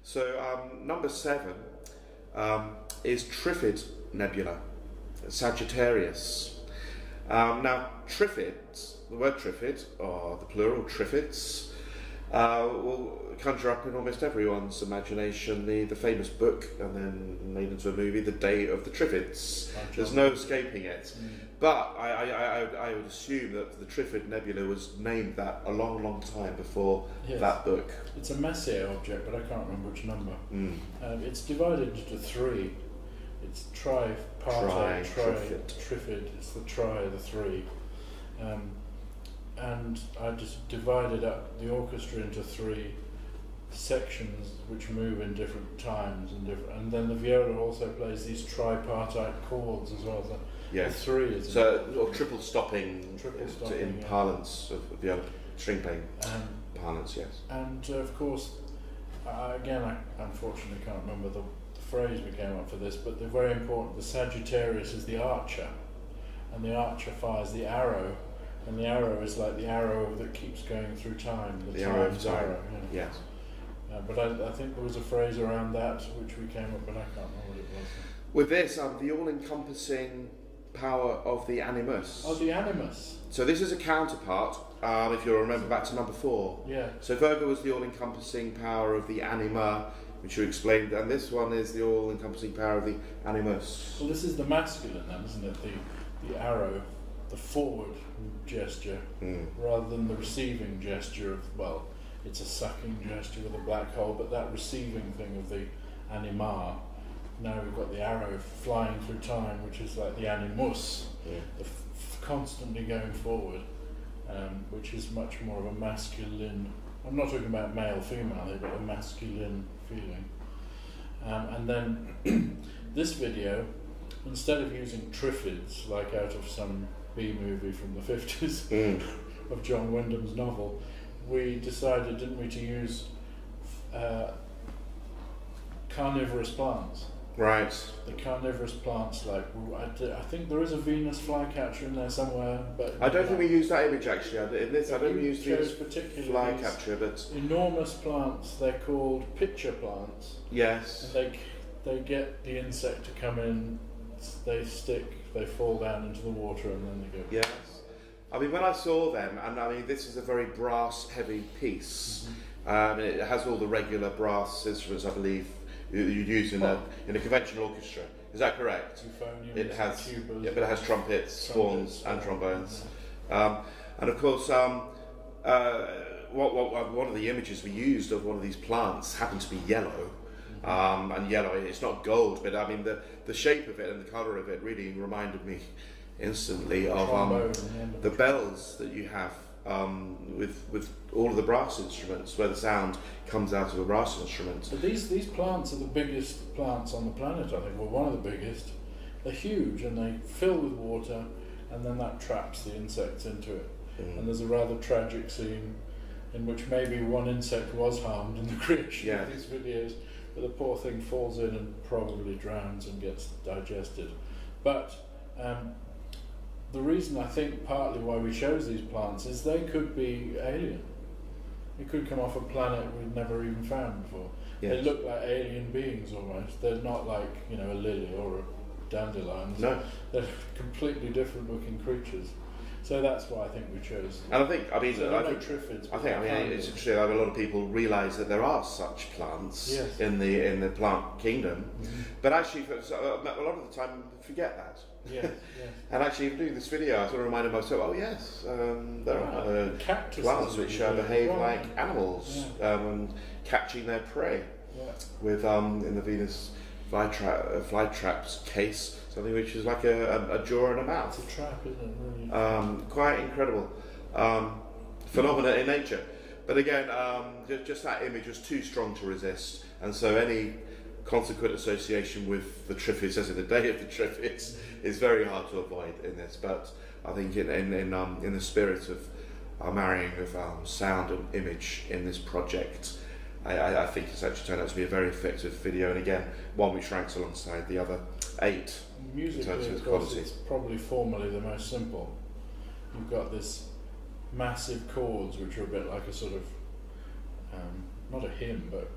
So number 7 is Trifid Nebula, Sagittarius. Now Trifids, the word Trifid, or the plural Trifids, will conjure up in almost everyone's imagination the famous book, and then made into a movie, The Day of the Trifids. There's no escaping it. But I would assume that the Trifid Nebula was named that a long, long time before that book. It's a Messier object, but I can't remember which number. It's divided into 3. It's tripartite, Trifid. It's the tri, the 3. And I just divided up the orchestra into 3 sections which move in different times and then the viola also plays these tripartite chords as well. So the 3 is or triple stopping in parlance of viola string playing parlance, yes. And of course, again, I unfortunately can't remember the phrase we came up for this, but the very important, the Sagittarius is the archer, and the archer fires the arrow. And the arrow is like the arrow that keeps going through time, the time's arrow. Yes. But I think there was a phrase around that which we came up, but I can't remember what it was. With this, the all-encompassing power of the animus. Oh, the animus. So this is a counterpart, if you'll remember back to number 4. Yeah. So Virgo was the all-encompassing power of the anima, which you explained, and this one is the all-encompassing power of the animus. Well, this is the masculine then, isn't it? The arrow, the forward gesture, rather than the receiving gesture of, well, it's a sucking gesture with a black hole, but that receiving thing of the anima. Now we've got the arrow flying through time, which is like the animus, the constantly going forward, which is much more of a masculine. I'm not talking about male, female, but a masculine feeling. And then this video, instead of using Trifids, like out of some B-movie from the 50s of John Wyndham's novel, we decided, didn't we, to use carnivorous plants. Right. The carnivorous plants, like, I think there is a Venus flycatcher in there somewhere, but I don't think we used that image actually. In this, I don't use Venus flycatcher, but enormous plants. They're called pitcher plants. Yes. And they get the insect to come in. They stick. They fall down into the water, and then they go. Yes. I mean, when I saw them, and I mean, this is a very brass-heavy piece. It has all the regular brass instruments, I believe, you'd use in a conventional orchestra. Is that correct? Euphoniums, it has, tubas, but it has trumpets, horns, and trombones. And of course, one of the images we used of one of these plants happened to be yellow. And yellow, it's not gold, but I mean the shape of it and the colour of it really reminded me instantly of the bells that you have with all of the brass instruments, where the sound comes out of a brass instrument. But these plants are the biggest plants on the planet, I think, well, one of the biggest. They're huge and they fill with water, and then that traps the insects into it. And there's a rather tragic scene in which maybe one insect was harmed in the creation of these videos, but the poor thing falls in and probably drowns and gets digested. But the reason I think partly why we chose these plants is they could be alien. It could come off a planet we've never even found before. Yes. They look like alien beings almost. They're not like, you know, a lily or a dandelion. No. They're completely different looking creatures. So that's why I think we chose them. And I think, I mean, so Trifids, it's interesting that a lot of people realise that there are such plants in the plant kingdom, but actually, a lot of the time, forget that. Yeah. And actually, even doing this video, I sort of reminded myself, oh yes, there are plants which behave like animals and catching their prey. With in the Venus flytrap's case, something which is like a jaw and a mouth. It's a trap, isn't it? Really? Quite incredible phenomena in nature. But again, just that image was too strong to resist, and so any consequent association with the Trifids, as in the Day of the Trifids, is very hard to avoid in this. But I think in the spirit of marrying of sound and image in this project, I think it's actually turned out to be a very effective video, and again, one which ranks alongside the other 8 musically, in terms of of its course, quality. it's probably formally the most simple. You've got this massive chords which are a bit like a sort of not a hymn, but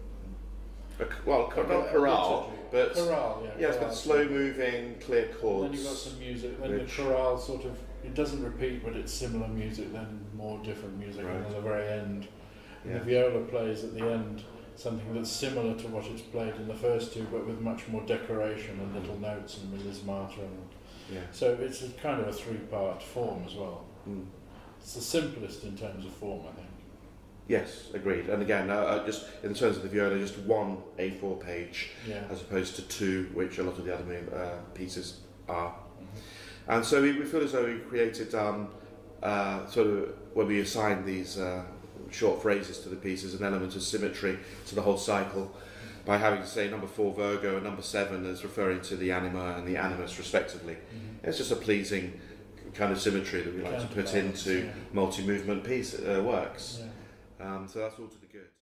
not chorale, but chorale, yeah. yes, but slow-moving, clear chords. And then you've got some music. Then the chorale sort of, it doesn't repeat, but it's similar music. Then more different music, and at the very end, the viola plays at the end something that's similar to what it's played in the first two, but with much more decoration and little notes and melismata. So it's a kind of a three-part form as well. It's the simplest in terms of form, I think. Yes, agreed. And again, just in terms of the viola, just one A4 page as opposed to two, which a lot of the other pieces are. And so we feel as though we created sort of, when we assigned these short phrases to the pieces, an element of symmetry to the whole cycle by having to say number 4 Virgo and number 7 as referring to the anima and the animus respectively. It's just a pleasing kind of symmetry that we like to put into multi-movement works. So that's all to the good.